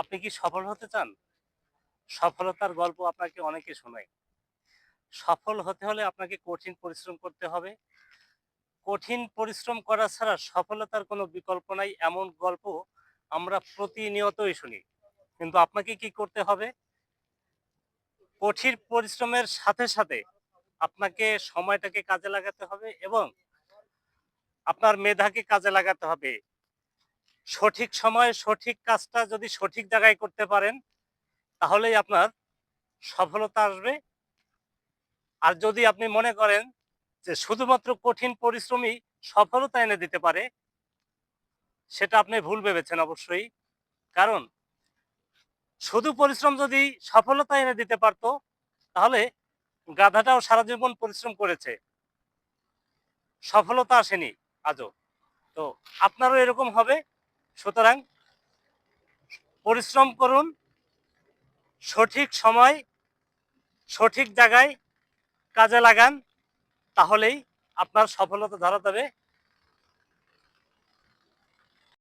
আপনি কি সফল হতে চান? সফলতার গল্প আপনাকে অনেকে শোনায়। সফল হতে হলে আপনাকে কঠিন পরিশ্রম করতে হবে। কঠিন পরিশ্রম করা ছাড়া সফলতার কোনো বিকল্প নাই এমন গল্প আমরা প্রতিনিয়তই শুনি। কিন্তু আপনাকে কি করতে হবে? কঠিন পরিশ্রমের সাথে, সাথে আপনাকে সময়টাকে কাজে লাগাতে হবে এবং আপনার মেধাকে কাজে লাগাতে হবে। সঠিক সময়ে সঠিক কাজটা যদি সঠিক জায়গায় করতে পারেন, তাহলেই আপনার সফলতা আসবে। আর যদি আপনি মনে করেন যে শুধুমাত্র কঠিন পরিশ্রমই সফলতা এনে দিতে পারে, সেটা আপনি ভুল ভেবেছেন অবশ্যই। কারণ শুধু পরিশ্রম যদি সফলতা এনে দিতে পারত, তাহলে গাধাটাও সারা জীবন পরিশ্রম করেছে। সফলতা আসেনি আজও। তো আপনারও এরকম হবে। সুতরাং পরিশ্রম করুন, সঠিক সময়, সঠিক জায়গায় কাজে লাগান, তাহলেই আপনার সফলতা ধরা দেবে।